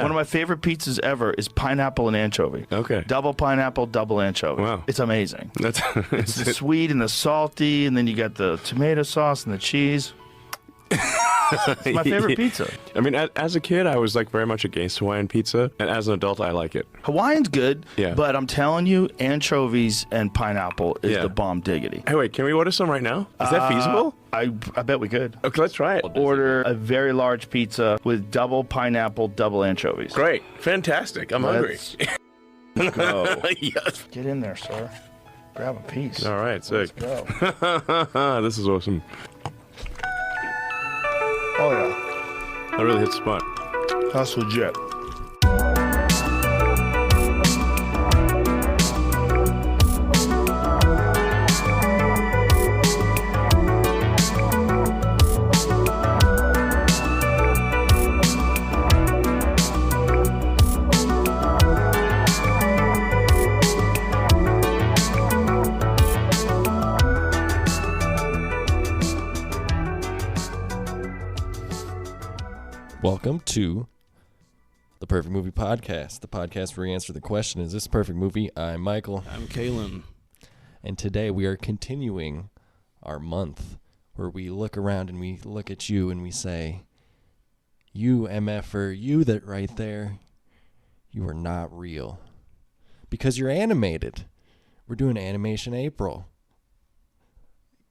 One of my favorite pizzas ever is pineapple and anchovy. Okay. Double pineapple, double anchovy. Wow. It's amazing. That's It's the sweet and the salty, and then you got the tomato sauce and the cheese. It's my favorite pizza. I mean, as a kid, I was like very much against Hawaiian pizza, and as an adult, I like it. Hawaiian's good, Yeah. but I'm telling you, anchovies and pineapple is the bomb diggity. Hey, wait, can we order some right now? Is that feasible? I bet we could. Okay, let's try it. Order a very large pizza with double pineapple, double anchovies. Great. Fantastic. I'm hungry. Let's go. Yes. Get in there, sir. Grab a piece. All right, sick. Let's go. This is awesome. Oh, yeah. That really hit the spot. That's legit. Welcome to the Perfect Movie Podcast, the podcast where we answer the question, is this a perfect movie? I'm Michael. I'm Kalen. And today we are continuing our month where we look around and we look at you and we say, you MFer, you that right there, you are not real. Because you're animated. We're doing Animation April.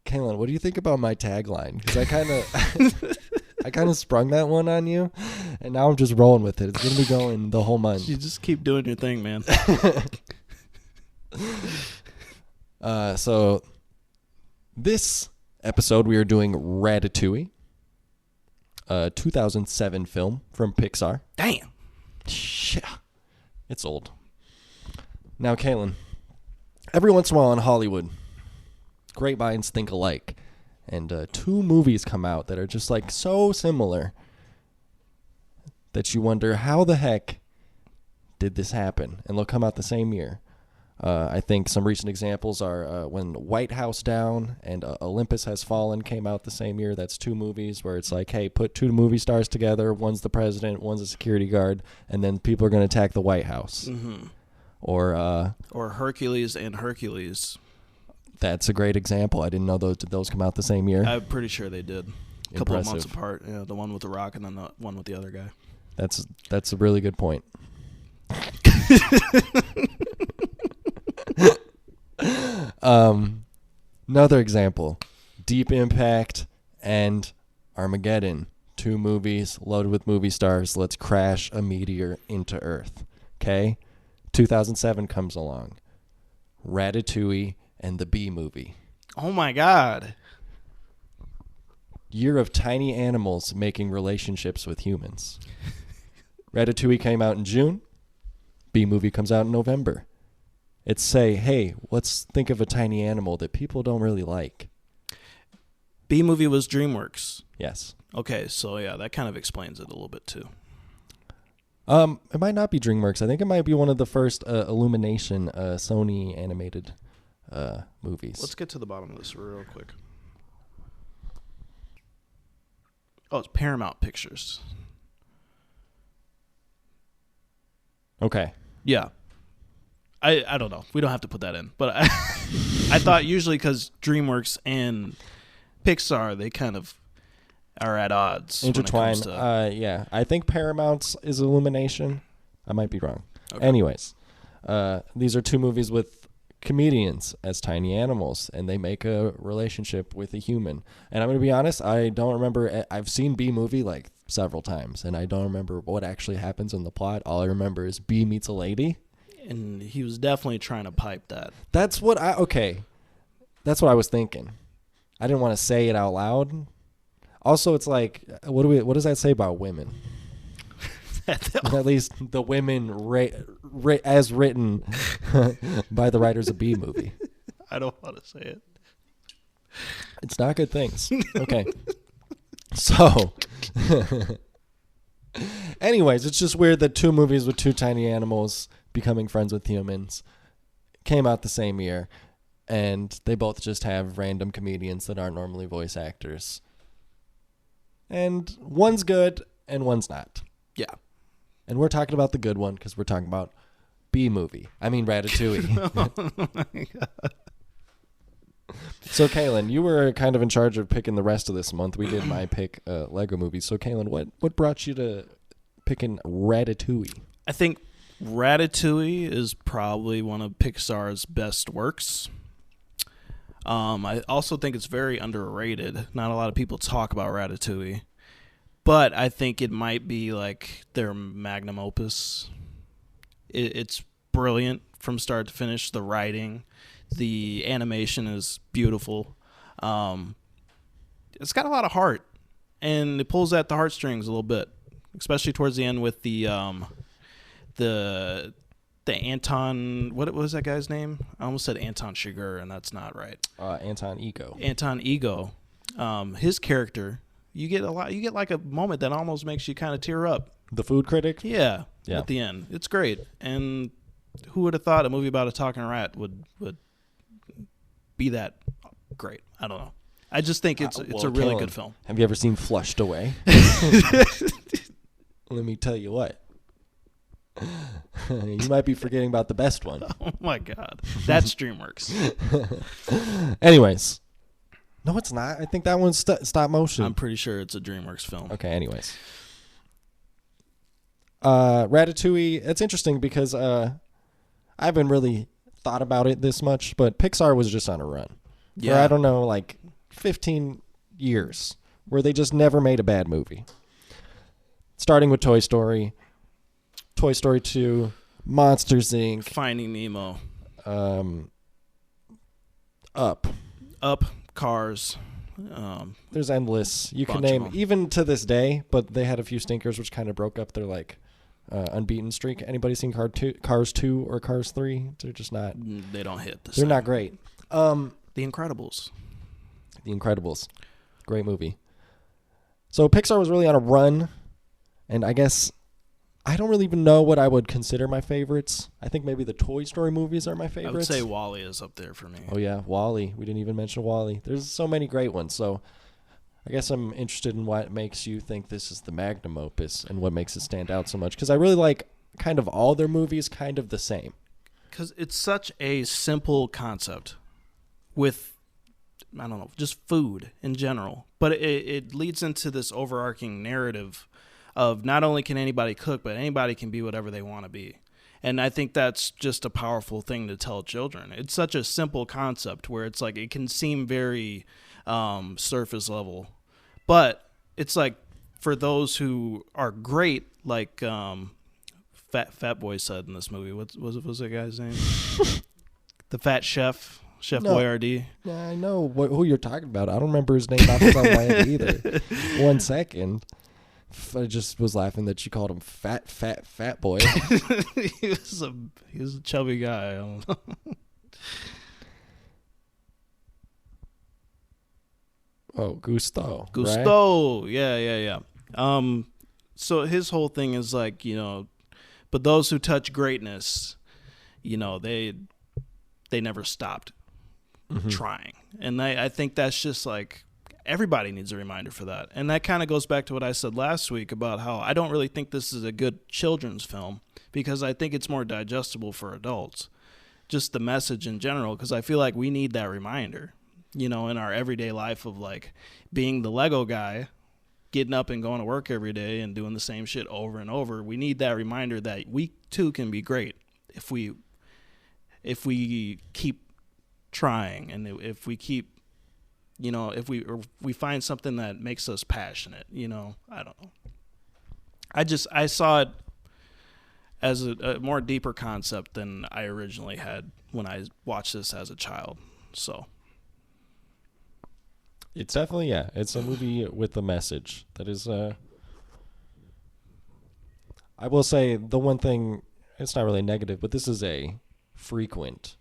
Kalen, what do you think about my tagline? Because I kind of sprung that one on you, and now I'm just rolling with it. It's going to be going the whole month. You just keep doing your thing, man. So this episode, we are doing Ratatouille, a 2007 film from Pixar. Damn. Yeah, it's old. Now, Kalen, every once in a while in Hollywood, great minds think alike. And two movies come out that are just like so similar that you wonder how the heck did this happen? And they'll come out the same year. I think some recent examples are when White House Down and Olympus Has Fallen came out the same year. That's two movies where it's like, hey, put two movie stars together. One's the president, one's a security guard, and then people are going to attack the White House. Mm-hmm. Or Hercules and Hercules. That's a great example. I didn't know those come out the same year. I'm pretty sure they did. A couple of months Impressive. apart. Yeah, the one with the rock and then the one with the other guy. That's a really good point. Another example, Deep Impact and Armageddon. Two movies loaded with movie stars. Let's crash a meteor into Earth. Okay? 2007 comes along. Ratatouille and the Bee Movie. Oh, my God. Year of tiny animals making relationships with humans. Ratatouille came out in June. Bee Movie comes out in November. It's say, hey, let's think of a tiny animal that people don't really like. B movie was DreamWorks. Yes. Okay, so yeah, that kind of explains it a little bit too. It might not be DreamWorks. I think it might be one of the first Illumination Sony animated movies. Let's get to the bottom of this real quick. Oh, it's Paramount Pictures. Okay. Yeah. I don't know. We don't have to put that in. But I thought usually because DreamWorks and Pixar, they kind of are at odds. Intertwined. When it comes to, yeah. I think Paramount's is Illumination. I might be wrong. Okay. Anyways, these are two movies with comedians as tiny animals, and they make a relationship with a human. And I'm going to be honest, I don't remember. I've seen B movie like several times, and I don't remember what actually happens in the plot. All I remember is B meets a lady. And he was definitely trying to pipe that. That's what I was thinking. I didn't want to say it out loud. Also, it's like, what does that say about women? At least the women as written by the writers of B movie. I don't want to say it. It's not good things. Okay. So, anyways, it's just weird that two movies with two tiny animals becoming friends with humans came out the same year, and they both just have random comedians that aren't normally voice actors. And one's good and one's not. Yeah. And we're talking about the good one because we're talking about B-movie. I mean Ratatouille. Oh my God. So, Kaylin, you were kind of in charge of picking the rest of this month. We did my pick, Lego Movie. So, Kaylin, what brought you to picking Ratatouille? I think Ratatouille is probably one of Pixar's best works. I also think it's very underrated. Not a lot of people talk about Ratatouille, but I think it might be like their magnum opus. It's brilliant from start to finish. The writing, the animation is beautiful. It's got a lot of heart, and it pulls at the heartstrings a little bit, especially towards the end with the Anton, what was that guy's name? I almost said Anton Chigurh, and that's not right. Anton Ego. Anton Ego. His character, you get like a moment that almost makes you kind of tear up. The food critic? Yeah. At the end. It's great. And who would have thought a movie about a talking rat would be that great? I don't know. I just think it's a really good film. Have you ever seen Flushed Away? Let me tell you what. You might be forgetting about the best one. Oh my God. That's DreamWorks. Anyways. No, it's not. I think that one's stop motion. I'm pretty sure it's a DreamWorks film. Okay, anyways. Ratatouille, it's interesting because I haven't really thought about it this much, but Pixar was just on a run. Yeah. For, I don't know, like 15 years where they just never made a bad movie. Starting with Toy Story 2, Monsters, Inc. Finding Nemo. Up, Cars. There's endless. You can bunch of name, them. even to this day, but they had a few stinkers which kind of broke up their like unbeaten streak. Anybody seen Cars 2 or Cars 3? They're just not. They don't hit the They're same. not great. The Incredibles. The Incredibles. Great movie. So Pixar was really on a run, and I guess I don't really even know what I would consider my favorites. I think maybe the Toy Story movies are my favorites. I would say WALL-E is up there for me. Oh yeah, WALL-E. We didn't even mention WALL-E. There's so many great ones. So I guess I'm interested in what makes you think this is the magnum opus and what makes it stand out so much. Because I really like kind of all their movies kind of the same. Because it's such a simple concept with, I don't know, just food in general. But it leads into this overarching narrative of not only can anybody cook, but anybody can be whatever they want to be. And I think that's just a powerful thing to tell children. It's such a simple concept where it's like it can seem very surface level. But it's like for those who are great, like Fat Boy said in this movie. What was that guy's name? The Fat Chef Boyardee. Yeah, I know who you're talking about. I don't remember his name off the top of my head either. 1 second. I just was laughing that you called him Fat Boy. he was a chubby guy. I don't know. Oh, Gusteau. Gusteau. Right? Yeah. So his whole thing is like, but those who touch greatness, they never stopped trying. And I think that's just like, everybody needs a reminder for that. And that kind of goes back to what I said last week about how I don't really think this is a good children's film because I think it's more digestible for adults. Just the message in general, because I feel like we need that reminder, in our everyday life of like being the Lego guy, getting up and going to work every day and doing the same shit over and over. We need that reminder that we too can be great if we keep trying and if we keep if we find something that makes us passionate, I don't know. I saw it as a more deeper concept than I originally had when I watched this as a child. So it's definitely, it's a movie with a message that is, I will say the one thing, it's not really negative, but this is a frequent,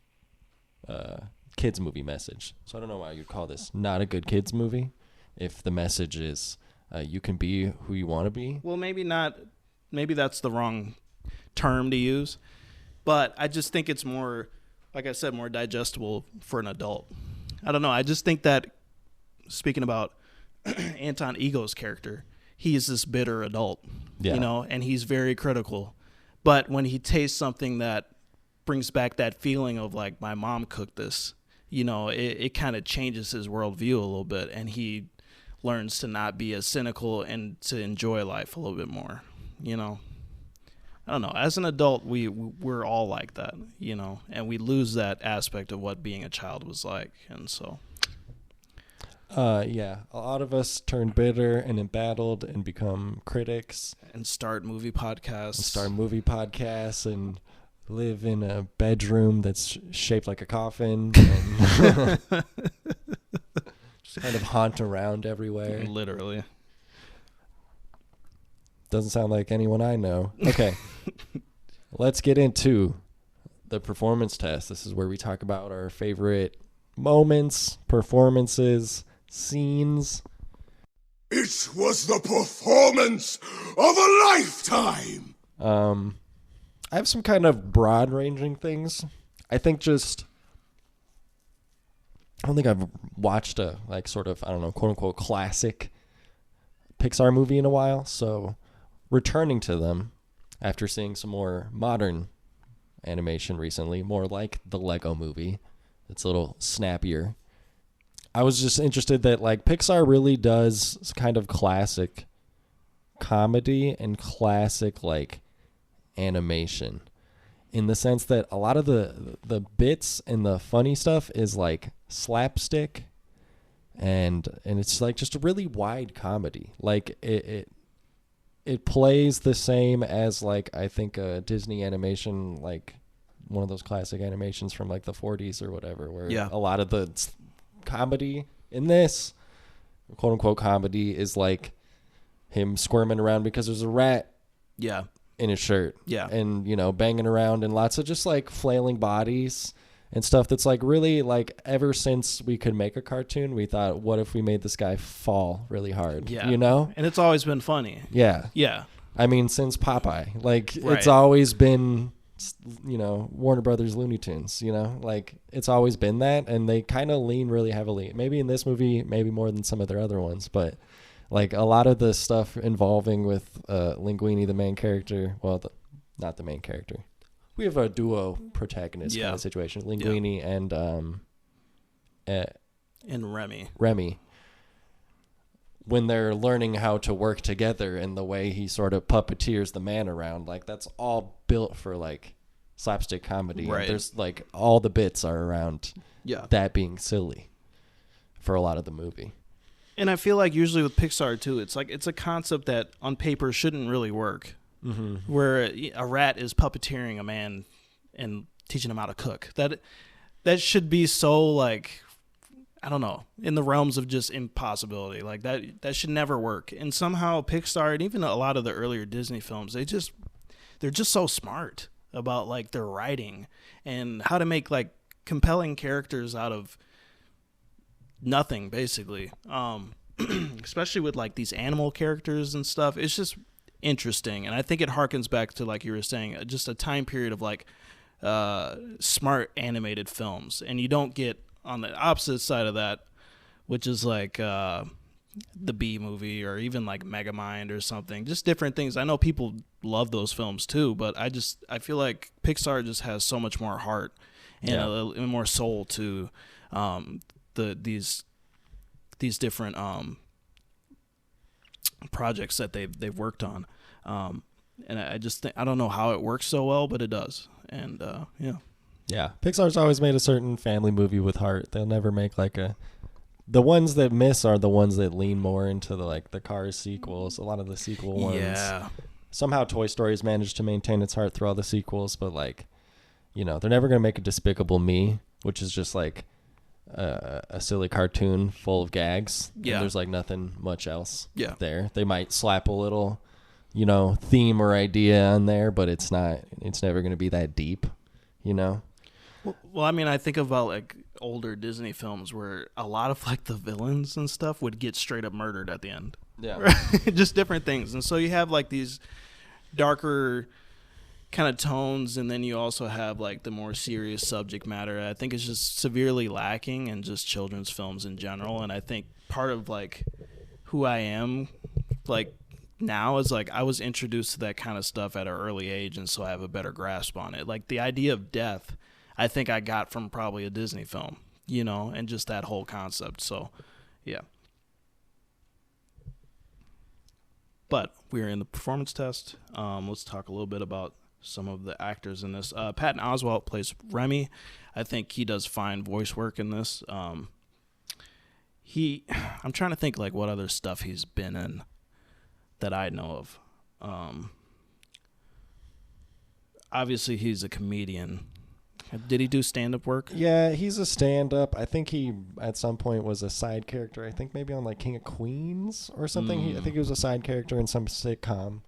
kids movie message. So I don't know why you'd call this not a good kids movie if the message is you can be who you want to be. Well, maybe not. Maybe that's the wrong term to use. But I just think it's more, like I said, more digestible for an adult. I don't know. I just think that, speaking about Anton Ego's character, he's this bitter adult, Yeah. you know, and he's very critical. But when he tastes something that brings back that feeling of like, my mom cooked this, you know, it kind of changes his worldview a little bit, and he learns to not be as cynical and to enjoy life a little bit more, you know. I don't know. As an adult, we're all like that, you know, and we lose that aspect of what being a child was like, and so. Yeah, a lot of us turn bitter and embattled and become critics And start movie podcasts. and start movie podcasts and live in a bedroom that's shaped like a coffin and just kind of haunt around everywhere. Literally. Doesn't sound like anyone I know. Okay. Let's get into the performance test. This is where we talk about our favorite moments, performances, scenes. It was the performance of a lifetime! I have some kind of broad-ranging things. I don't think I've watched a, like, sort of, I don't know, quote-unquote classic Pixar movie in a while, so returning to them after seeing some more modern animation recently, more like the Lego movie. It's a little snappier. I was just interested that, like, Pixar really does kind of classic comedy and classic, like, animation, in the sense that a lot of the bits and the funny stuff is like slapstick, and it's like just a really wide comedy. Like it plays the same as, like, I think a Disney animation, like one of those classic animations from like the 40s or whatever, where a lot of the comedy in this quote unquote comedy is like him squirming around because there's a rat in his shirt, and, you know, banging around, and lots of just like flailing bodies and stuff that's like really, like, ever since we could make a cartoon, we thought, what if we made this guy fall really hard? You know? And it's always been funny. Yeah. I mean, since Popeye, like, it's always been, you know, Warner Brothers Looney Tunes, you know, like, it's always been that, and they kind of lean really heavily, maybe in this movie, maybe more than some of their other ones, but like a lot of the stuff involving with Linguini, the main character, well, not the main character. We have a duo protagonist kind of situation, Linguini and Remy. When they're learning how to work together, and the way he sort of puppeteers the man around, like, that's all built for like slapstick comedy. Right. And there's like all the bits are around that being silly for a lot of the movie. And I feel like usually with Pixar too, it's like it's a concept that on paper shouldn't really work. Mm-hmm. Where a rat is puppeteering a man and teaching him how to cook. That should be so, like, I don't know, in the realms of just impossibility. Like that should never work. And somehow Pixar, and even a lot of the earlier Disney films, they're just so smart about, like, their writing and how to make, like, compelling characters out of nothing, basically. Especially with, like, these animal characters and stuff. It's just interesting, and I think it harkens back to, like you were saying, just a time period of, like, smart animated films. And you don't get on the opposite side of that, which is like the B movie, or even like Megamind or something, just different things. I know people love those films too, but I feel like Pixar just has so much more heart and a more soul to these different projects that they've worked on, and I just think, I don't know how it works so well, but it does. And Pixar's always made a certain family movie with heart. They'll never make like the ones that miss are the ones that lean more into the Cars sequels. A lot of the sequel ones, somehow Toy Story's managed to maintain its heart through all the sequels, but, like, you know, they're never gonna make a Despicable Me, which is just like a silly cartoon full of gags. And there's like nothing much else there. They might slap a little, you know, theme or idea on there, but it's never going to be that deep, you know? Well, I mean, I think about, like, older Disney films where a lot of, like, the villains and stuff would get straight up murdered at the end. Just different things. And so you have, like, these darker kind of tones, and then you also have, like, the more serious subject matter. I think it's just severely lacking in just children's films in general. And I think part of, like, who I am, like, now is like I was introduced to that kind of stuff at an early age, and so I have a better grasp on it. Like the idea of death, I think I got from probably a Disney film, and just that whole concept. So, yeah. But we're in the performance test. Let's talk a little bit about some of the actors in this. Patton Oswalt plays Remy. I think he does fine voice work in this. I'm trying to think like what other stuff he's been in that I know of. Obviously, he's a comedian. Did he do stand-up work? Yeah, he's a stand-up. I think he, at some point, was a side character. I think maybe on, like, King of Queens or something. I think he was a side character in some sitcom.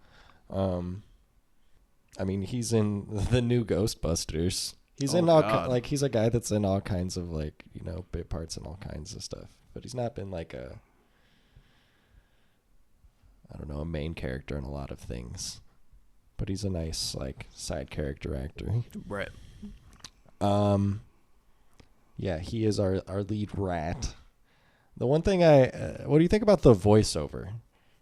I mean, he's in the new Ghostbusters. He's in all, he's a guy that's in all kinds of, like, bit parts and all kinds of stuff. But he's not been, like, a main character in a lot of things. But he's a nice, like, side character actor. Right. Yeah, he is our lead rat. The one thing what do you think about the voiceover?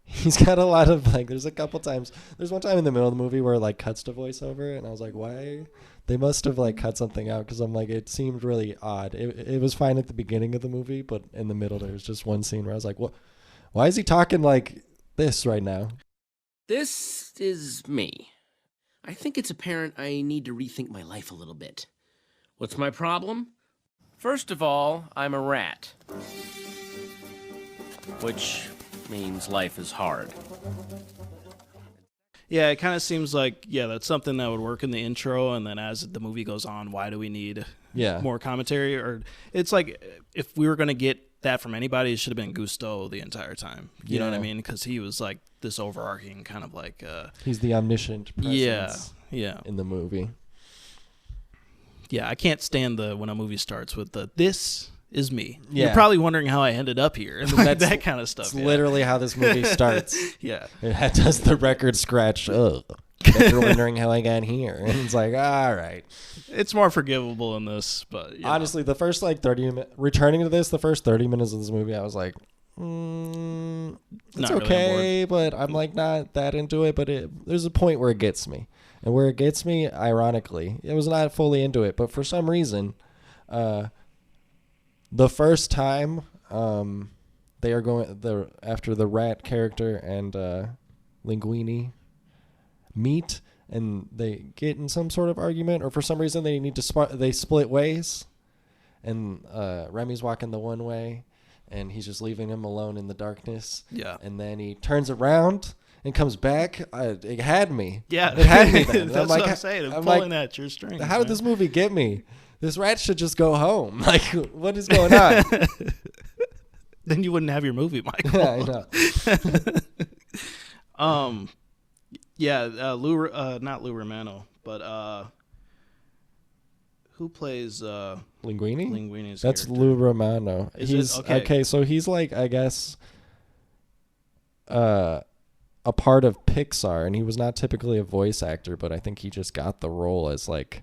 He's got a lot of, like, there's one time in the middle of the movie where it, like, cuts to voiceover, and I was like, why? They must have, like, cut something out, because I'm like, it seemed really odd. It was fine at the beginning of the movie, but in the middle there was just one scene where I was like, what? Why is he talking like this right now? This is me. I think it's apparent I need to rethink my life a little bit. What's my problem? First of all, I'm a rat. Which means life is hard. Yeah, it kind of seems like, that's something that would work in the intro, and then as the movie goes on, why do we need more commentary? Or it's like, if we were going to get that from anybody, it should have been Gusteau the entire time. You know what I mean? Because he was like this overarching kind of like... he's the omniscient presence in the movie. Yeah, I can't stand when a movie starts with this is me. Yeah. You're probably wondering how I ended up here. And that kind of stuff. It's literally how this movie starts. Yeah. It does the record scratch. Ugh. You're wondering how I got here. And it's like, all right. It's more forgivable in this, but... Honestly, the first, like, 30 minutes... Returning to this, the first 30 minutes of this movie, I was like, it's not okay, really but I'm, like, not that into it. But there's a point where it gets me. And where it gets me, ironically, it was not fully into it, but for some reason, the first time they are going after the rat character and Linguini meet, and they get in some sort of argument, or for some reason they need to they split ways, and Remy's walking the one way, and he's just leaving him alone in the darkness. Yeah, and then he turns around and comes back. It had me. Yeah, it had me then. That's what I'm saying. I'm pulling at your strings. How did this movie get me? This rat should just go home. Like, what is going on? Then you wouldn't have your movie, Michael. Yeah, I know. Not Lou Romano, but who plays Linguini? Linguini's That's character? Lou Romano. He's okay. So he's like, I guess, a part of Pixar, and he was not typically a voice actor, but I think he just got the role as, like,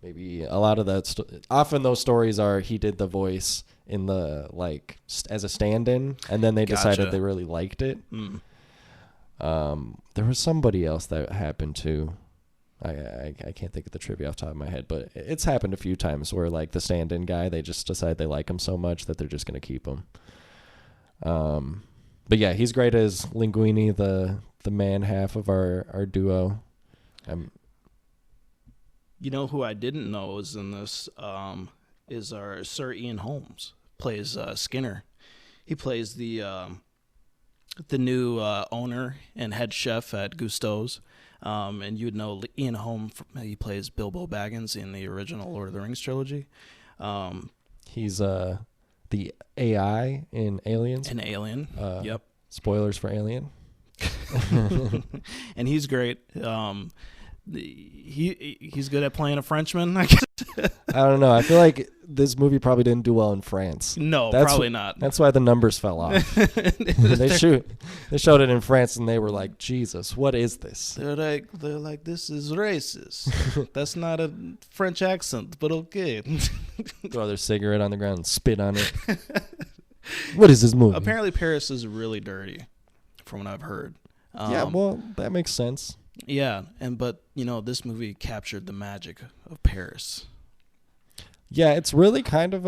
maybe a lot of that. Often those stories are he did the voice in the, like, as a stand-in, and then they decided they really liked it. There was somebody else that happened to. I can't think of the trivia off the top of my head, but it's happened a few times where, like, the stand-in guy, they just decide they like him so much that they're just going to keep him. But yeah, he's great as Linguini, the man half of our duo. You know who I didn't know was in this is our Sir Ian Holmes. Plays Skinner. He plays the new owner and head chef at Gusteau's. And you'd know Ian Holmes, he plays Bilbo Baggins in the original Lord of the Rings trilogy. He's the AI in Aliens. An alien. Yep. Spoilers for Alien. And he's great. He's good at playing a Frenchman, I guess. I don't know. I feel like this movie probably didn't do well in France. No, probably not. That's why the numbers fell off. They showed it in France, and they were like, Jesus, what is this? They're like, this is racist. That's not a French accent, but okay. Throw their cigarette on the ground and spit on it. What is this movie? Apparently Paris is really dirty, from what I've heard. Yeah, well, that makes sense. Yeah, but this movie captured the magic of Paris. Yeah, it's really kind of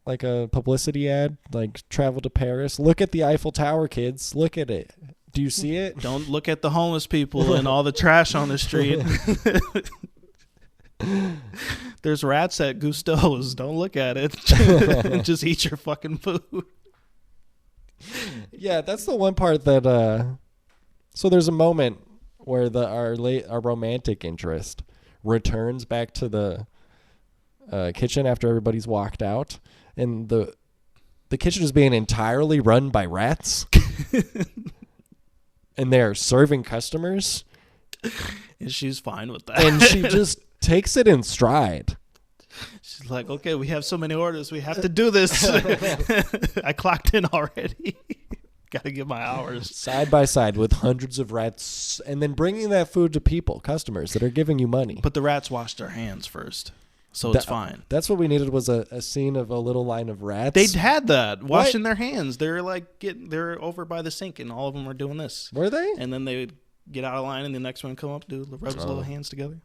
like a publicity ad, like travel to Paris. Look at the Eiffel Tower, kids. Look at it. Do you see it? Don't look at the homeless people and all the trash on the street. There's rats at Gusteau's. Don't look at it. Just eat your fucking food. Yeah, that's the one part that so there's a moment where our romantic interest returns back to the kitchen after everybody's walked out, and the kitchen is being entirely run by rats. And they're serving customers. And she's fine with that. And she just takes it in stride. She's like, okay, we have so many orders. We have to do this. I clocked in already. Got to get my hours. Side by side with hundreds of rats, and then bringing that food to people, customers that are giving you money. But the rats washed their hands first, so it's fine. That's what we needed, was a scene of a little line of rats. They had that, washing their hands. They're like they're over by the sink, and all of them were doing this. Were they? And then they would get out of line, and the next one come up, rub his little hands together.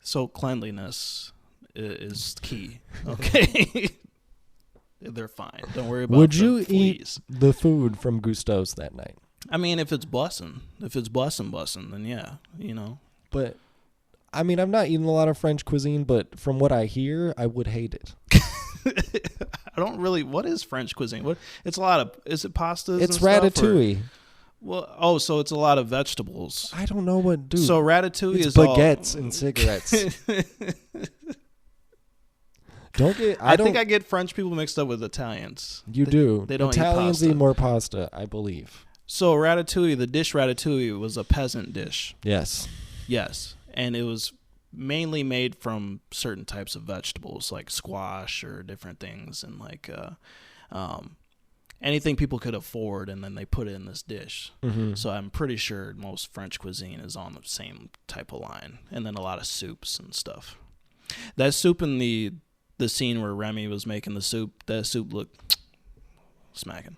So cleanliness is key. Okay. They're fine. Don't worry about. Would you eat the food from Gusteau's that night? I mean, if it's bussin', then yeah, But I mean, I've not eaten a lot of French cuisine, but from what I hear, I would hate it. I don't really. What is French cuisine? It's a lot of. Is it pastas? It's and ratatouille. So it's a lot of vegetables. I don't know what, dude. So ratatouille it's is baguettes and cigarettes. I think I get French people mixed up with Italians. You do. They don't Italians eat pasta. eat more pasta, I believe. So ratatouille, the dish ratatouille, was a peasant dish. Yes. Yes, and it was mainly made from certain types of vegetables, like squash or different things, and like anything people could afford, and then they put it in this dish. Mm-hmm. So I'm pretty sure most French cuisine is on the same type of line, and then a lot of soups and stuff. That soup in the scene where Remy was making the soup, that soup looked smacking.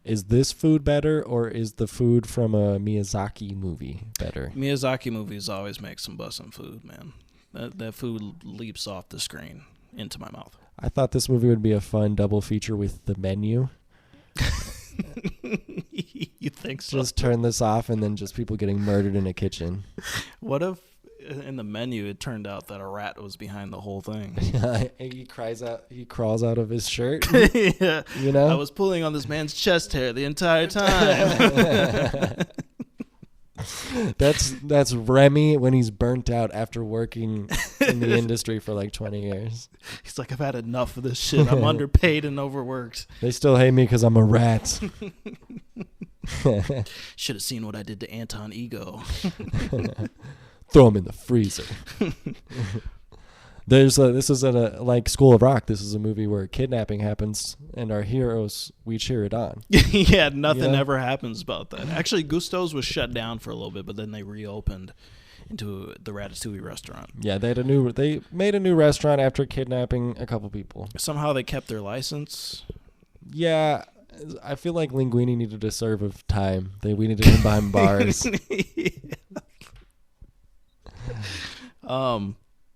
Is this food better, or is the food from a Miyazaki movie better? Miyazaki movies always make some bussin' food, man. That food leaps off the screen into my mouth. I thought this movie would be a fun double feature with The Menu. You think so? Just turn this off and then just people getting murdered in a kitchen. What if in The Menu it turned out that a rat was behind the whole thing? He crawls out of his shirt. Yeah. You know? I was pulling on this man's chest hair the entire time. That's Remy when he's burnt out after working in the industry for like 20 years. He's like, I've had enough of this shit. I'm underpaid and overworked. They still hate me because I'm a rat. Should have seen what I did to Anton Ego. Throw him in the freezer. This is like School of Rock. This is a movie where kidnapping happens, and our heroes, we cheer it on. Yeah, nothing ever happens about that. Actually, Gusteau's was shut down for a little bit, but then they reopened into the Ratatouille restaurant. Yeah, they made a new restaurant after kidnapping a couple people. Somehow they kept their license. Yeah, I feel like Linguini needed to serve of time. We needed him behind bars.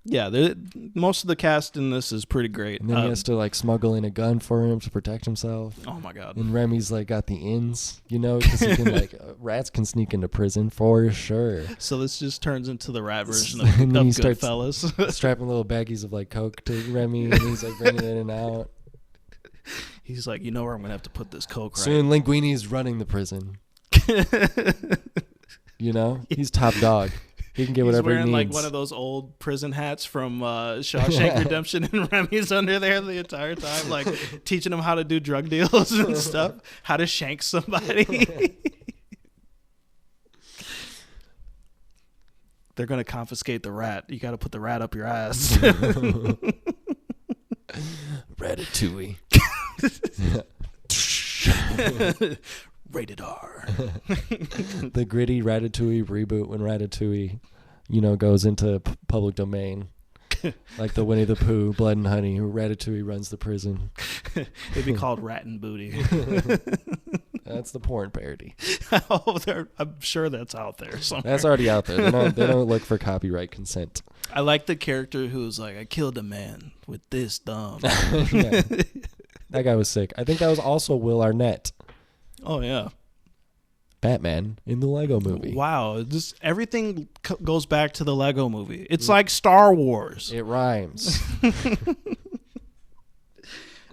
Yeah, most of the cast in this is pretty great. And then he has to like smuggle in a gun for him to protect himself. Oh my god! And Remy's like got the ins, because he can rats can sneak into prison for sure. So this just turns into the rat version of Goodfellas. Strapping little baggies of like Coke to Remy, and he's like bringing it in and out. He's like, where I'm gonna have to put this Coke right? Soon Linguini's running the prison. He's top dog. He can get whatever he needs. He's wearing like one of those old prison hats from Shawshank Redemption, and Remy's under there the entire time, like teaching him how to do drug deals and stuff, how to shank somebody. They're going to confiscate the rat. You got to put the rat up your ass. Ratatouille. Rated R. The gritty Ratatouille reboot when Ratatouille, goes into public domain. Like the Winnie the Pooh, Blood and Honey, Ratatouille runs the prison. It'd be called Rat and Booty. That's the porn parody. I'm sure that's out there somewhere. That's already out there. They don't look for copyright consent. I like the character who's like, I killed a man with this thumb. Yeah. That guy was sick. I think that was also Will Arnett, Oh yeah. Batman in the Lego movie. Wow, just everything goes back to the Lego movie. It's like Star Wars. It rhymes.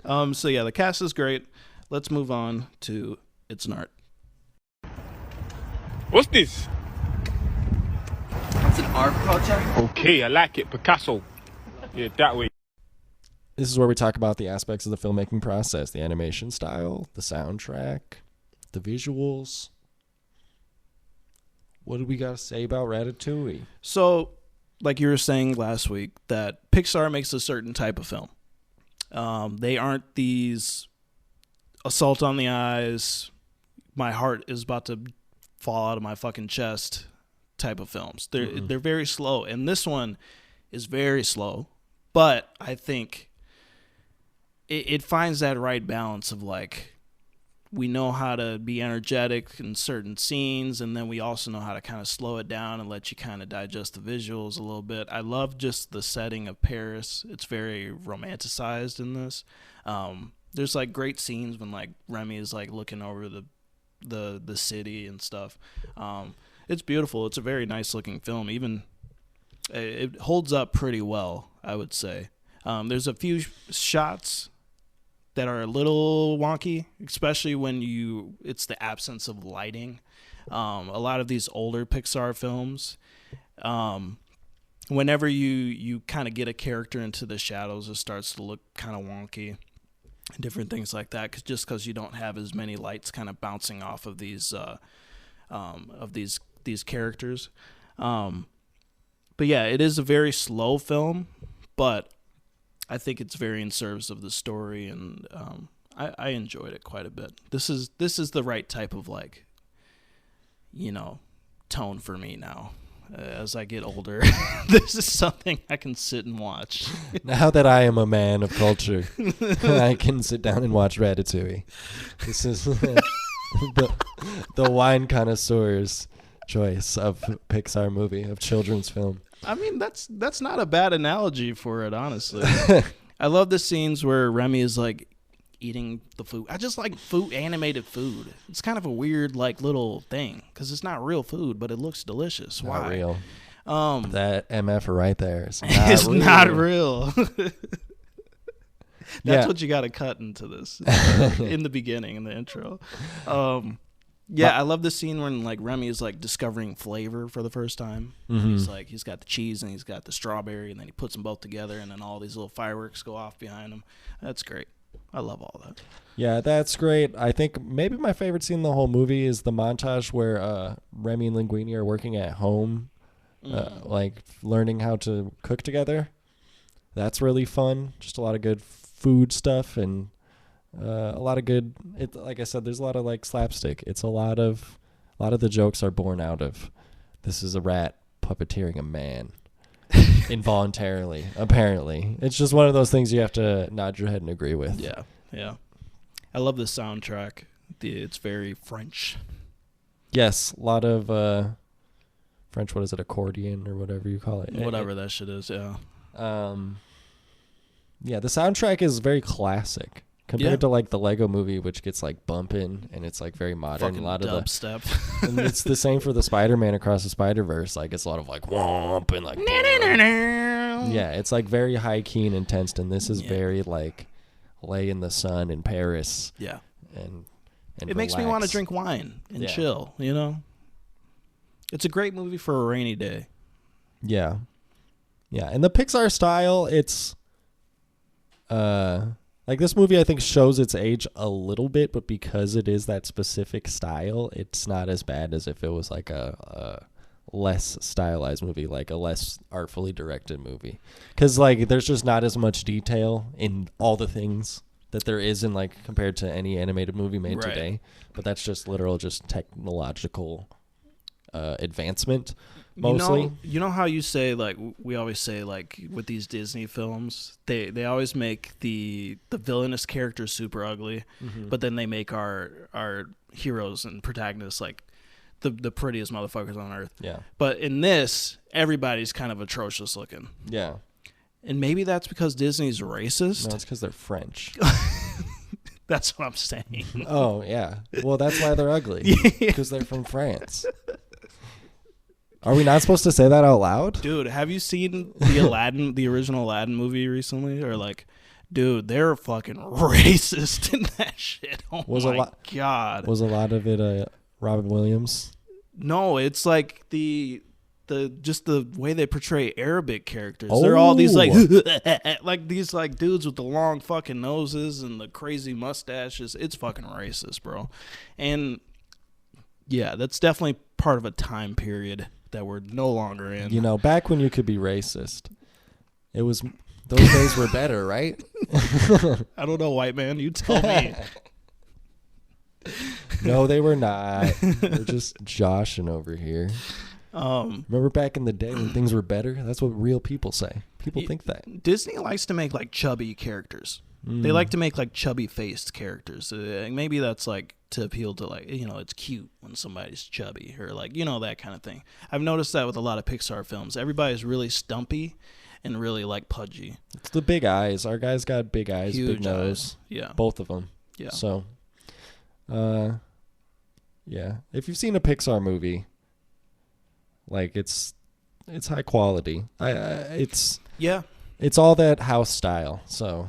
So yeah, the cast is great. Let's move on to It's an Art. What's this? It's an art project. Okay, I like it. Picasso. Yeah, that way. This is where we talk about the aspects of the filmmaking process, the animation style, the soundtrack, the visuals. What do we got to say about Ratatouille? So, like you were saying last week, that Pixar makes a certain type of film. They aren't these assault on the eyes, my heart is about to fall out of my fucking chest type of films. They're very slow, and this one is very slow, but I think it finds that right balance of like, we know how to be energetic in certain scenes, and then we also know how to kind of slow it down and let you kind of digest the visuals a little bit. I love just the setting of Paris. It's very romanticized in this. There's like great scenes when like Remy is like looking over the city and stuff. It's beautiful. It's a very nice looking film. Even it holds up pretty well, I would say. There's a few shots that are a little wonky, especially when it's the absence of lighting. A lot of these older Pixar films, whenever you kind of get a character into the shadows, it starts to look kind of wonky. Different things like that, because you don't have as many lights kind of bouncing off of these characters. But yeah, it is a very slow film, but I think it's very in service of the story, and I enjoyed it quite a bit. This is the right type of like, tone for me now. As I get older, this is something I can sit and watch. Now that I am a man of culture, I can sit down and watch Ratatouille. This is the wine connoisseur's choice of Pixar movie, of children's film. I mean, that's not a bad analogy for it, honestly. I love the scenes where Remy is like eating the food. I just like animated food. It's kind of a weird like little thing because it's not real food, but it looks delicious. Not Why? real. That MF right there is not It's real. not real. That's Yeah. what you got to cut into this in the beginning, in the intro. I love the scene when like Remy is like discovering flavor for the first time. He's got the cheese and he's got the strawberry, and then he puts them both together, and then all these little fireworks go off behind him. That's great. I love all that. Yeah, that's great. I think maybe my favorite scene in the whole movie is the montage where Remy and Linguini are working at home, like learning how to cook together. That's really fun. Just a lot of good food stuff, and a lot of good. Like I said, there's a lot of like slapstick. It's a lot of the jokes are born out of this is a rat puppeteering a man. Involuntarily, apparently. It's just one of those things you have to nod your head and agree with. Yeah. I love the soundtrack. It's very French. Yes, a lot of French, what is it, accordion or whatever you call it. Whatever that shit is, yeah. Yeah, the soundtrack is very classic compared to like the Lego movie, which gets like bumping and it's like very modern. Fucking a lot of dubstep. and it's the same for the Spider-Man Across the Spider-Verse. Like it's a lot of like womp and like yeah, it's like very high key and intense, and this is very like lay in the sun in Paris. Yeah. And it makes me want to drink wine and chill, It's a great movie for a rainy day. Yeah. Yeah, and the Pixar style, it's like this movie I think shows its age a little bit, but because it is that specific style, it's not as bad as if it was like a less stylized movie, like a less artfully directed movie. Because like there's just not as much detail in all the things that there is in like compared to any animated movie made today. But that's just literal just technological advancement mostly. You know how you say like we always say like with these Disney films, they always make the villainous characters super ugly, but then they make our heroes and protagonists like the prettiest motherfuckers on earth. Yeah. But in this, everybody's kind of atrocious looking. Yeah. And maybe that's because Disney's racist. No, it's because they're French. That's what I'm saying. Oh, yeah. Well, that's why they're ugly. Because they're from France. Are we not supposed to say that out loud? Dude, have you seen the original Aladdin movie recently? Or like, dude, they're fucking racist in that shit. Oh my God. Was a lot of it Robin Williams? No, it's like the way they portray Arabic characters. They're all these like like these like dudes with the long fucking noses and the crazy mustaches. It's fucking racist, bro. And yeah, that's definitely part of a time period that we're no longer in. You know, back when you could be racist, it was those days were better, right? I don't know, white man. You tell me. No, they were not. We're just joshing over here. Remember back in the day when things were better? That's what real people say. People think that. Disney likes to make like chubby characters. They like to make like chubby faced characters. Maybe that's like to appeal to like, you know, it's cute when somebody's chubby or like, you know, that kind of thing. I've noticed that with a lot of Pixar films. Everybody's really stumpy and really like pudgy. It's the big eyes. Our guy's got big eyes, Huge big nose. eyes. Yeah. Both of them. Yeah. So, yeah. If you've seen a Pixar movie, like it's high quality. It's all that house style. So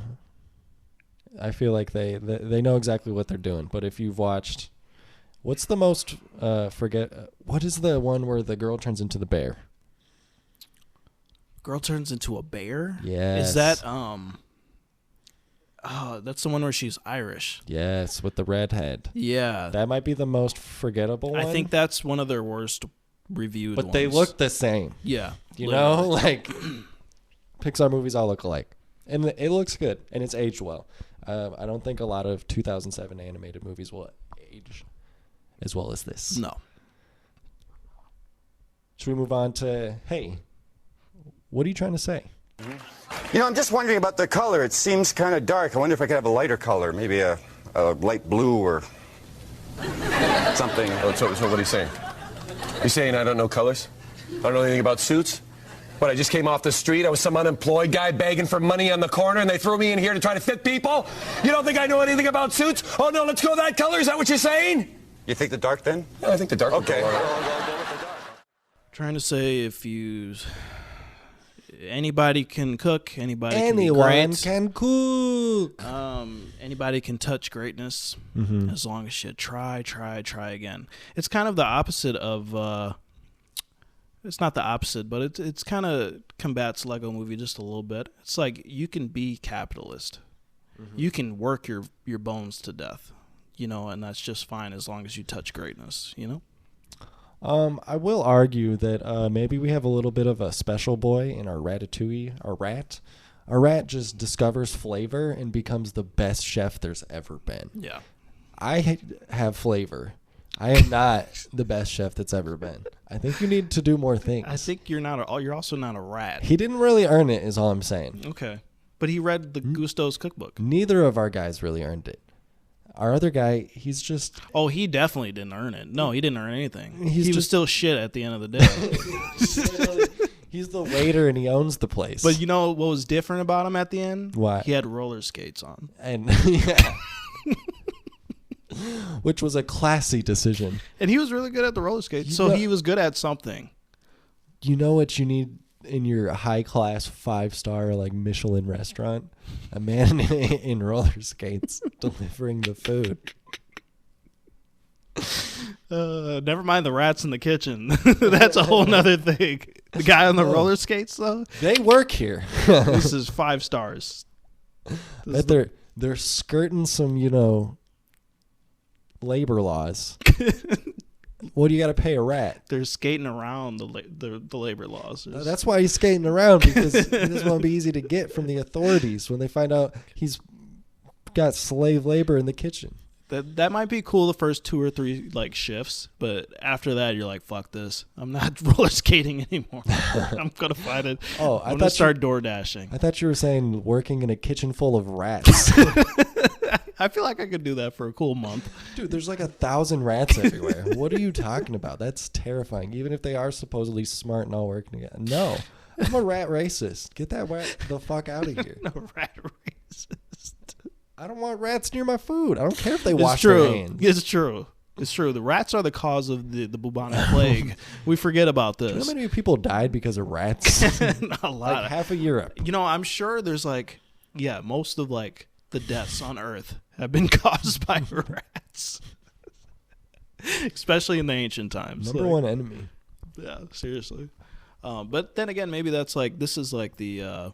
I feel like they know exactly what they're doing. But if you've watched, what's the most what is the one where the girl turns into the bear? Girl turns into a bear? Yes. Is that that's the one where she's Irish. Yes, with the red head. Yeah. That might be the most forgettable one. I think that's one of their worst reviewed But ones. they look the same. Yeah. You know, like Pixar movies all look alike. And it looks good and it's aged well. I don't think a lot of 2007 animated movies will age as well as this. No. Should we move on to, hey, what are you trying to say? You know, I'm just wondering about the color. It seems kind of dark. I wonder if I could have a lighter color, maybe a light blue or something. Oh, so what are you saying? You saying I don't know colors? I don't know anything about suits? But I just came off the street. I was some unemployed guy begging for money on the corner, and they threw me in here to try to fit people? You don't think I know anything about suits? Oh, no, let's go that color? Is that what you're saying? You think the dark then? Yeah, I think the dark. Okay. Trying to say if you... Anybody can cook. Anybody Anyone can be great. can cook. Anybody can touch greatness Mm-hmm. as long as you try again. It's kind of the opposite of... it's not the opposite, but it's kind of combats Lego Movie just a little bit. It's like you can be capitalist. Mm-hmm. You can work your bones to death, you know, and that's just fine as long as you touch greatness, you know? I will argue that maybe we have a little bit of a special boy in our Ratatouille, our rat. Our rat just discovers flavor and becomes the best chef there's ever been. Yeah. I have flavor. I am not the best chef that's ever been. I think you need to do more things. I think you're also not a rat. He didn't really earn it, is all I'm saying. Okay. But he read the Gusto's cookbook. Neither of our guys really earned it. Our other guy, he's just... Oh, he definitely didn't earn it. No, he didn't earn anything. He was still shit at the end of the day. He's the waiter and he owns the place. But you know what was different about him at the end? What? He had roller skates on. And yeah. Which was a classy decision. And he was really good at the roller skates. So he was good at something. You know what you need in your high-class 5-star like Michelin restaurant? A man in roller skates delivering the food. Never mind the rats in the kitchen. That's a whole nother thing. The guy on the roller skates, though. They work here. This is 5 stars. They're skirting some, you know, labor laws. What do you got to pay a rat? They're skating around the labor laws. That's why he's skating around, because he doesn't want to be easy to get from the authorities when they find out he's got slave labor in the kitchen. That might be cool the first 2 or 3 like shifts, but after that you're like, fuck this. I'm not roller skating anymore. I'm gonna find it. Oh, I'm gonna start door dashing. I thought you were saying working in a kitchen full of rats. I feel like I could do that for a cool month. Dude, there's like 1,000 rats everywhere. What are you talking about? That's terrifying. Even if they are supposedly smart and all working together. No, I'm a rat racist. Get that rat the fuck out of here. No, rat racist. I don't want rats near my food. I don't care if they It's wash true. their hands. It's true. It's true. The rats are the cause of the bubonic plague. We forget about Do you know this. how many people died because of rats? Not a lot. Like half of Europe. You know, I'm sure there's like, yeah, most of like the deaths on Earth have been caused by rats, especially in the ancient times. Number one enemy. Yeah, seriously. But then again, maybe that's like this is like the,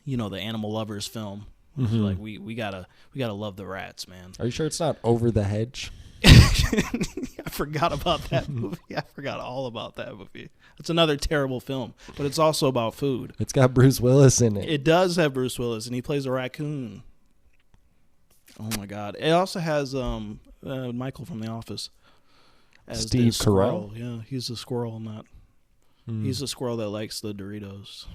the animal lovers film. Like we gotta love the rats, man. Are you sure it's not Over the Hedge? I forgot about that movie. I forgot all about that movie. It's another terrible film, but it's also about food. It's got Bruce Willis in it. It does have Bruce Willis, and he plays a raccoon. Oh my God! It also has Michael from The Office as Steve the squirrel. Carell? Yeah, he's the squirrel in that. He's the squirrel that likes the Doritos.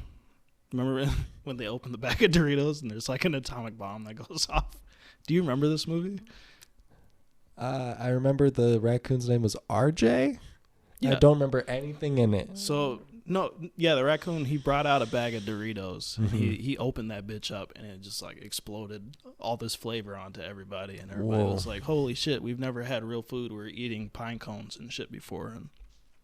Remember when they open the bag of Doritos and there's like an atomic bomb that goes off? Do you remember this movie? I remember the raccoon's name was RJ. Yeah. I don't remember anything in it. So the raccoon, he brought out a bag of Doritos. And he opened that bitch up and it just like exploded all this flavor onto everybody, and everybody was like, "Holy shit, we've never had real food. We're eating pine cones and shit before." And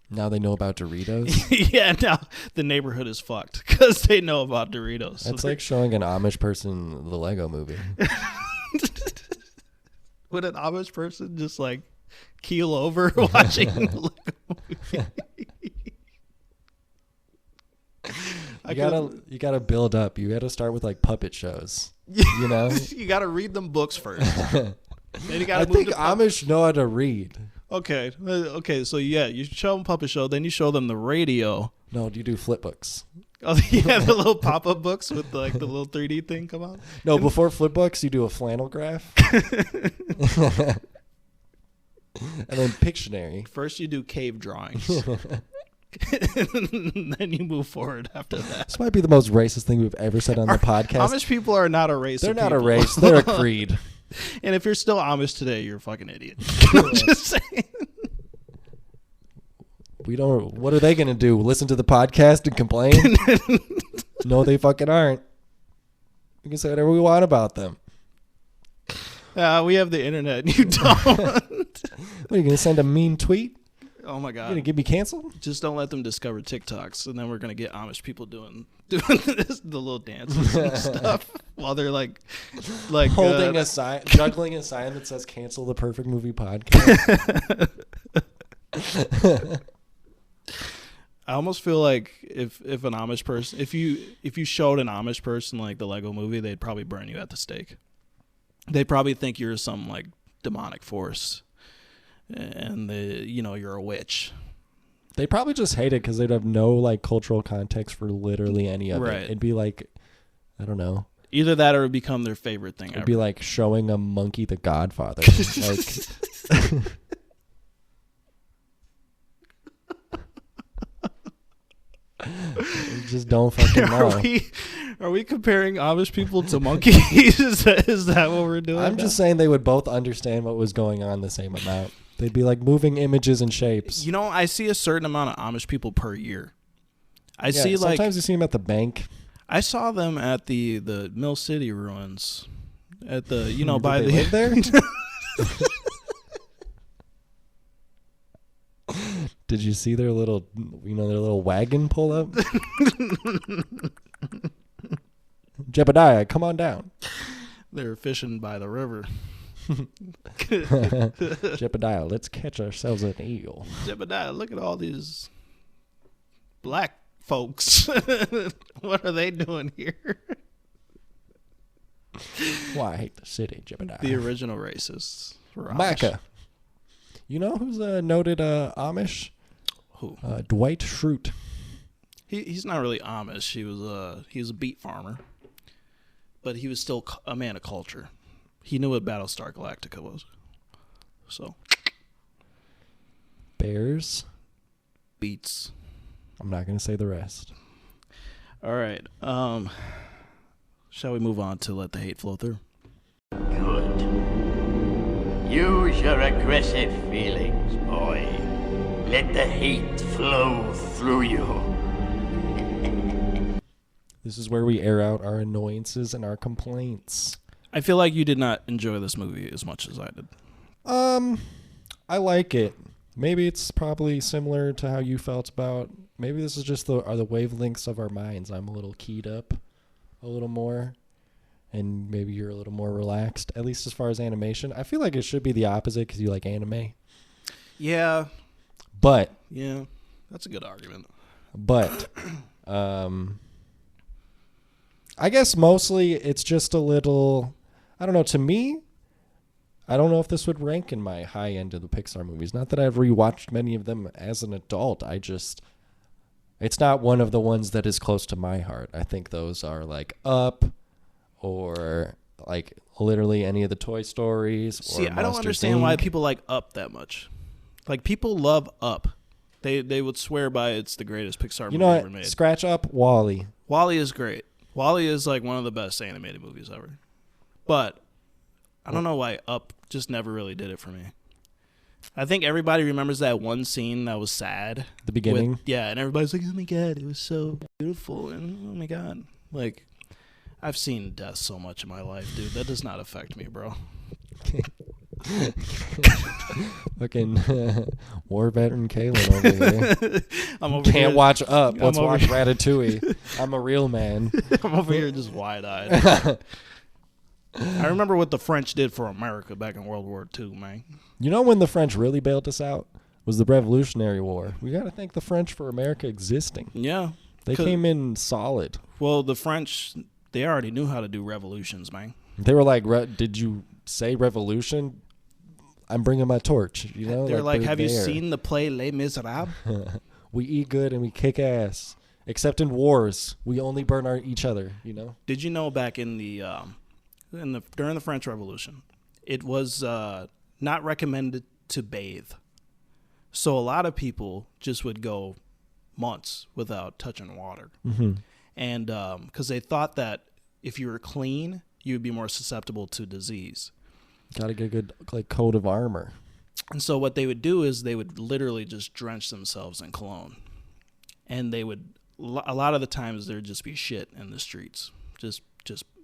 Now they know about Doritos. yeah, now the neighborhood is fucked because they know about Doritos. That's like showing an Amish person the Lego movie. Would an Amish person just like keel over watching the Lego movie? You gotta build up. You gotta start with like puppet shows. You know, You got to read them books first. Then you got I to move think to Amish know how to read. Okay. So yeah, you show them puppet show, then you show them the radio. No, you do flip books. Oh yeah, the little pop-up books with like the little 3D thing come out. No, before flip books, you do a flannel graph. And then Pictionary. First you do cave drawings. And then you move forward after that. This might be the most racist thing we've ever said on the podcast. Amish people are not a race. They're of not a people. race. They're a creed. And if you're still Amish today, you're a fucking idiot. I'm just saying. We don't. What are they gonna do? Listen to the podcast and complain? No, they fucking aren't. We can say whatever we want about them. We have the internet. And you don't. What are you gonna send a mean tweet? Oh my You God. gonna get me canceled? Just don't let them discover TikToks, and then we're gonna get Amish people doing this, the little dances and stuff while they're like Holding a sign, juggling a sign that says "Cancel the Perfect Movie Podcast." I almost feel like if an Amish person, if you showed an Amish person like the Lego movie, they'd probably burn you at the stake. They'd probably think you're some like demonic force, and you're a witch. They probably just hate it because they'd have no like cultural context for literally any of Right. it. It'd be like, I don't know. Either that or it would become their favorite thing It'd ever. be like showing a monkey The Godfather. Like, you just don't fucking know. Are we comparing Amish people to monkeys? is that what we're doing? I'm just saying they would both understand what was going on the same amount. They'd be like moving images and shapes. I see a certain amount of Amish people per year. I Yeah, see like sometimes you see them at the bank. I saw them at the Mill City ruins. At the Did by they the live there? Did you see their little wagon pull up? Jebediah, come on down. They're fishing by the river. Jebediah, let's catch ourselves an eel. Jebediah, look at all these black folks. What are they doing here? Why I hate the city, Jebediah. The original racists were Amish. Micah. You know who's a noted Amish? Who? Dwight Schrute. He's not really Amish. He was a beet farmer, but he was still a man of culture. He knew what Battlestar Galactica was. So Bears. beets. I'm not going to say the rest. All right. Shall we move on to let the hate flow through? Use your aggressive feelings, boy. Let the hate flow through you. This is where we air out our annoyances and our complaints. I feel like you did not enjoy this movie as much as I did. I like it. Maybe it's probably similar to how you felt about. Maybe this is just the wavelengths of our minds. I'm a little keyed up, a little more, and maybe you're a little more relaxed. At least as far as animation, I feel like it should be the opposite because you like anime. Yeah. But yeah, that's a good argument. But I guess mostly it's just a little. I don't know. To me, I don't know if this would rank in my high end of the Pixar movies. Not that I've rewatched many of them as an adult. It's not one of the ones that is close to my heart. I think those are like Up or like literally any of the Toy Stories. See, or I don't understand why people like Up that much. Like, people love Up. They would swear by it's the greatest Pixar movie ever made. Scratch up WALL-E. WALL-E is great. WALL-E is like one of the best animated movies ever. But I don't know why Up just never really did it for me. I think everybody remembers that one scene that was sad. The beginning? And everybody's like, oh my God, it was so beautiful. And oh my God. Like, I've seen death so much in my life, dude. That does not affect me, bro. Fucking war veteran Kalen over here. I'm over Can't here. watch Up. Let's over watch here. Ratatouille. I'm a real man. I'm over here just wide-eyed. I remember what the French did for America back in World War II, man. You know when the French really bailed us out? Was the Revolutionary War. We got to thank the French for America existing. Yeah. They came in solid. Well, the French, they already knew how to do revolutions, man. They were like, did you say revolution? I'm bringing my torch. You know, They're like, have you there. seen the play Les Miserables? We eat good and we kick ass. Except in wars, we only burn each other. You know. Did you know back in the during the French Revolution, it was not recommended to bathe. So a lot of people just would go months without touching water, and because they thought that if you were clean, you'd be more susceptible to disease. Got to get a good coat of armor. And so what they would do is they would literally just drench themselves in cologne. And they would, a lot of the times there'd just be shit in the streets. Just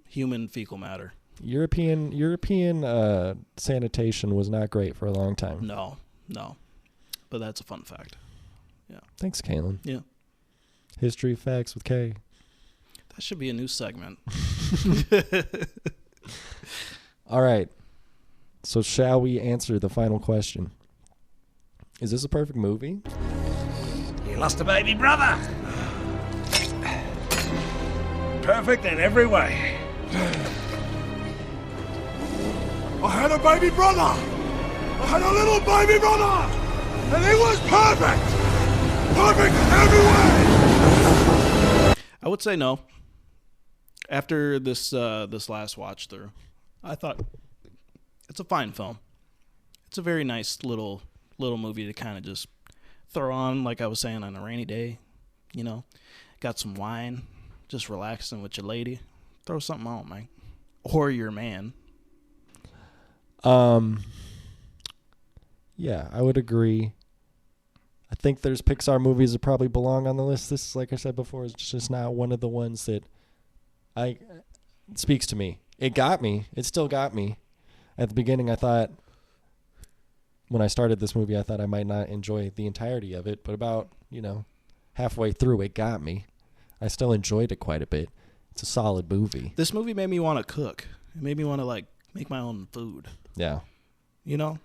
human fecal matter. European sanitation was not great for a long time. No. But that's a fun fact. Yeah. Thanks, Kalen. Yeah. History facts with K. That should be a new segment. All right. So shall we answer the final question? Is this a perfect movie? You lost a baby brother. Perfect in every way. I had a baby brother. I had a little baby brother. And he was perfect. Perfect in every way. I would say no. After this last watch through, I thought it's a fine film. It's a very nice little movie to kind of just throw on, like I was saying, on a rainy day. You know, got some wine, just relaxing with your lady. Throw something on, man, or your man. Yeah, I would agree. I think there's Pixar movies that probably belong on the list. This, like I said before, is just not one of the ones that it speaks to me. It got me. It still got me. At the beginning, I thought, when I started this movie, I thought I might not enjoy the entirety of it. But about, halfway through, it got me. I still enjoyed it quite a bit. It's a solid movie. This movie made me want to cook. It made me want to, make my own food. Yeah. I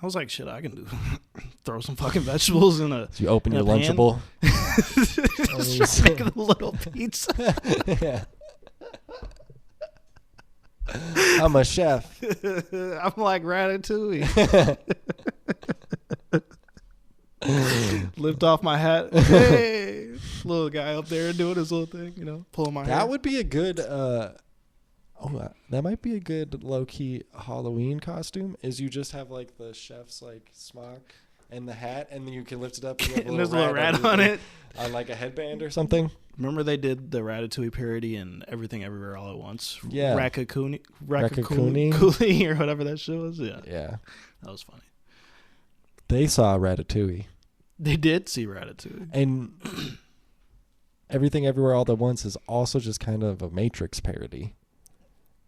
was like, shit, I can do throw some fucking vegetables in a So you open your pan. Lunchable. Just make a little pizza. Yeah. I'm a chef. I'm like Ratatouille. Lift off my hat. Hey, little guy up there doing his little thing, pulling my hair. That would be a good, that might be a good low-key Halloween costume, is you just have, the chef's, smock And the hat, and then you can lift it up. And, you have And there's a little rat on it. On like a headband or something. Remember they did the Ratatouille parody in Everything Everywhere All at Once? Yeah. Ratatouille or whatever that shit was. Yeah. Yeah. That was funny. They saw Ratatouille. They did see Ratatouille. And Everything Everywhere All at Once is also just kind of a Matrix parody.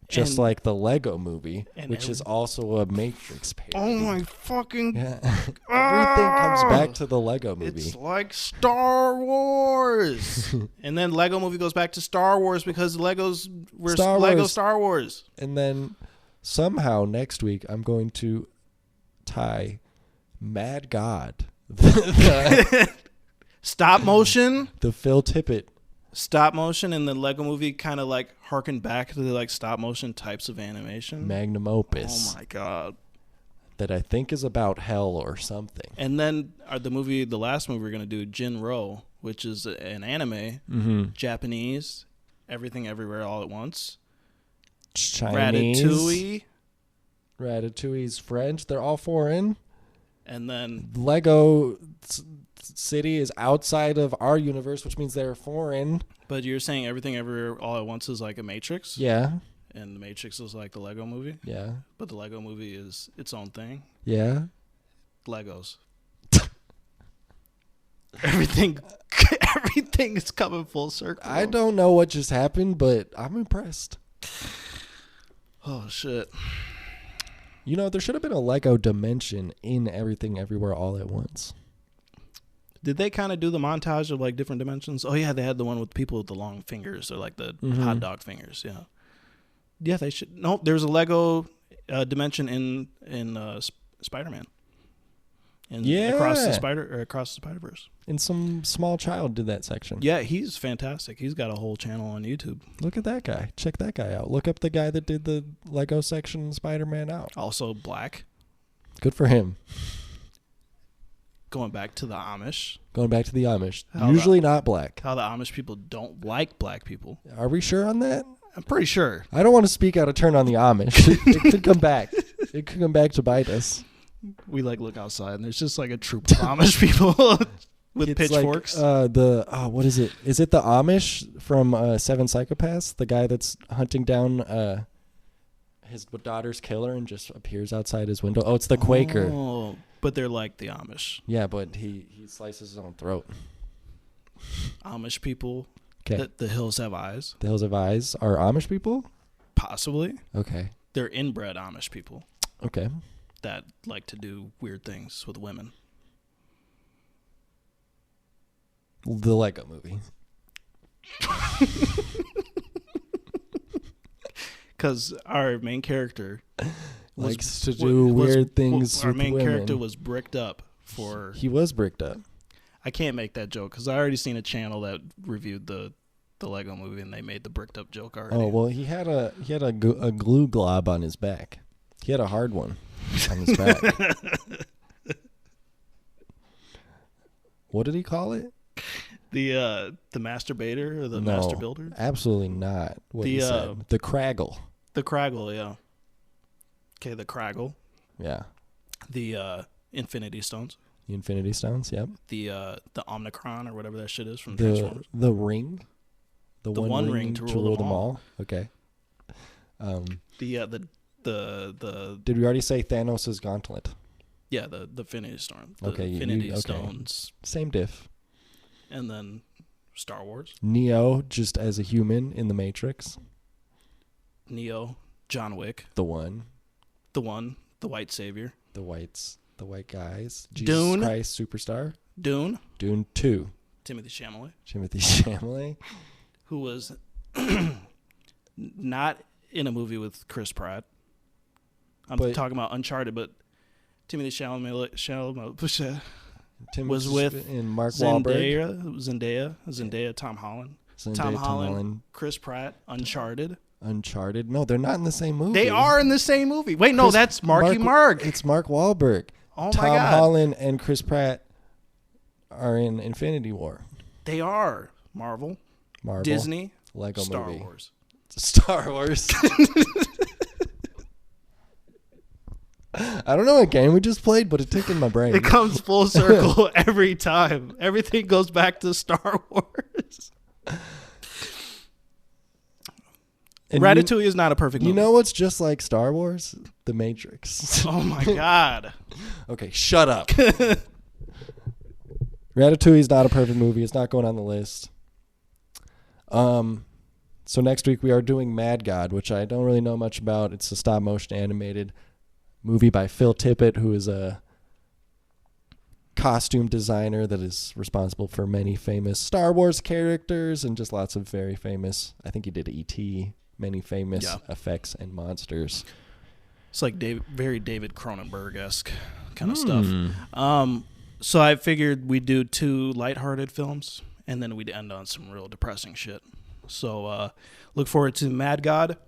Just like the Lego movie, which is also a Matrix parody. Oh my fucking... Yeah. Everything comes back to the Lego movie. It's like Star Wars. And then Lego movie goes back to Star Wars because Legos were Lego Star Wars. And then somehow next week I'm going to tie Mad God. Stop motion. The Phil Tippett. Stop motion and the Lego movie kind of like harken back to the like stop motion types of animation. Magnum opus. Oh my god. That I think is about hell or something. And then the last movie we're going to do, Jinro, which is an anime, Japanese, Everything Everywhere All at Once. Chinese. Ratatouille's French. They're all foreign. And then Lego City is outside of our universe, which means they're foreign. But you're saying Everything Everywhere All at Once is like a Matrix? Yeah. And the Matrix is like the Lego movie? Yeah. But the Lego movie is its own thing? Yeah. Legos. Everything is coming full circle. I don't know what just happened, but I'm impressed. Oh, shit. You know, there should have been a Lego dimension in Everything Everywhere All at Once. Did they kind of do the montage of like different dimensions? Oh yeah, they had the one with people with the long fingers or like the hot dog fingers. Yeah, yeah. They should. Nope. There's a Lego dimension in Spider-Man. And across the Spider-Verse. And some small child did that section. Yeah, he's fantastic. He's got a whole channel on YouTube. Look at that guy. Check that guy out. Look up the guy that did the Lego section in Spider-Man out. Also black. Good for him. Going back to the Amish. Usually not black. How the Amish people don't like black people. Are we sure on that? I'm pretty sure. I don't want to speak out of turn on the Amish. It could come back. It could come back to bite us. We like look outside and there's just like a troop of Amish people with pitchforks. Like, what is it? Is it the Amish from Seven Psychopaths? The guy that's hunting down his daughter's killer and just appears outside his window. Oh, it's the Quaker. Oh, but they're like the Amish. Yeah, but he slices his own throat. Amish people. Okay. The Hills Have Eyes. The Hills Have Eyes are Amish people? Possibly. Okay. They're inbred Amish people. Okay. That like to do weird things with women. The Lego movie. Because our main character likes to do weird things. Our main women. character was bricked up for. He was bricked up. I can't make that joke because I already seen a channel that reviewed the Lego movie and they made the bricked up joke already. Oh well, he had a glue glob on his back. He had a hard one on his back. What did he call it? The masturbator or the master builder? Absolutely not. What he said. The Craggle. The Craggle, yeah. Okay, the Craggle. Yeah. The Infinity Stones. The Infinity Stones, yep. The Omnicron or whatever that shit is from the Transformers. The ring. The one ring to rule them all. Okay. The Did we already say Thanos' gauntlet? Yeah, the Infinity Storm. The okay, Infinity Stones. Same diff. And then Star Wars. Neo, just as a human in the Matrix. Neo, John Wick. The one. The white savior. The white guys. Jesus Dune. Christ Superstar. Dune 2. Timothy Chalamet. Who was not in a movie with Chris Pratt. I'm talking about Uncharted, but Timothy Chalamet was with in Mark Wahlberg. Zendaya, Tom Holland, Chris Pratt, Uncharted. No, they're not in the same movie. They are in the same movie. Wait, no, that's Mark. It's Mark Wahlberg. Oh my Tom God. Holland and Chris Pratt are in Infinity War. They are. Marvel. Disney. Lego Star movie. Wars. Star Wars. I don't know what game we just played, but it ticked in my brain. It comes full circle every time. Everything goes back to Star Wars. And Ratatouille is not a perfect movie. You know what's just like Star Wars? The Matrix. Oh my God. Okay, shut up. Ratatouille is not a perfect movie. It's not going on the list. So next week we are doing Mad God, which I don't really know much about. It's a stop motion animated movie by Phil Tippett, who is a costume designer that is responsible for many famous Star Wars characters and just lots of very famous. I think he did E.T., many famous effects and monsters. It's like very David Cronenberg-esque kind of stuff. So I figured we'd do 2 lighthearted films, and then we'd end on some real depressing shit. So look forward to Mad God,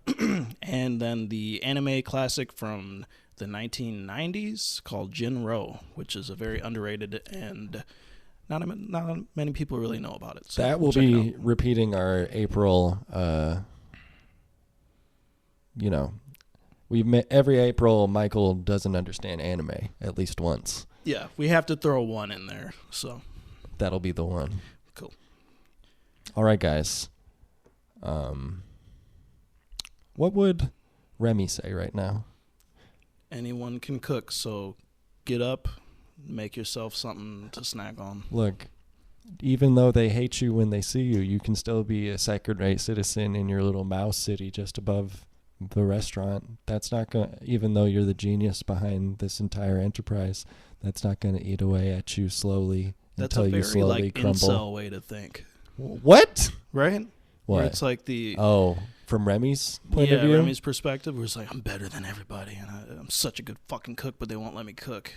and then the anime classic from the 1990s called Jinro, which is a very underrated and not many people really know about it. So that will be repeating our April, every April Michael doesn't understand anime at least once. Yeah, we have to throw one in there, so that'll be the one. Cool. All right, guys. What would Remy say right now? Anyone can cook, so get up, make yourself something to snack on. Look, even though they hate you when they see you, you can still be a second-rate citizen in your little mouse city just above the restaurant. That's not going to, even though you're the genius behind this entire enterprise, that's not going to eat away at you slowly until you slowly crumble. That's a very, incel way to think. What? Right? What? Where it's like the... Oh, from Remy's point of view? Yeah, Remy's perspective, where it's like, I'm better than everybody, and I'm such a good fucking cook, but they won't let me cook.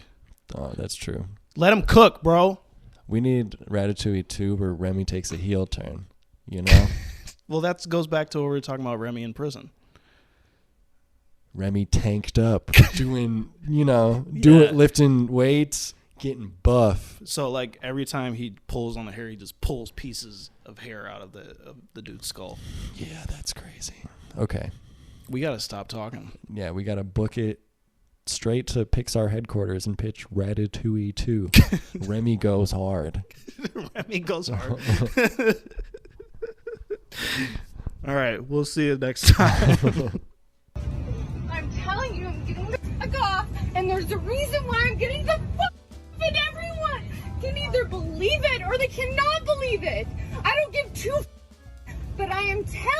Oh, that's true. Let them cook, bro. We need Ratatouille 2 where Remy takes a heel turn, you know? Well, that goes back to what we were talking about Remy in prison. Remy tanked up, doing, lifting weights, getting buff. So, like, every time he pulls on the hair, he just pulls pieces of hair out of the dude's skull. Yeah, that's crazy. Okay. We got to stop talking. Yeah, we got to book it straight to Pixar headquarters and pitch Ratatouille 2. Remy goes hard. Remy goes hard. All right, we'll see you next time. I'm telling you, I'm getting the fuck off, and there's a reason why I'm getting the fuck off, and everyone can either believe it or they cannot believe it. I don't give two but I am telling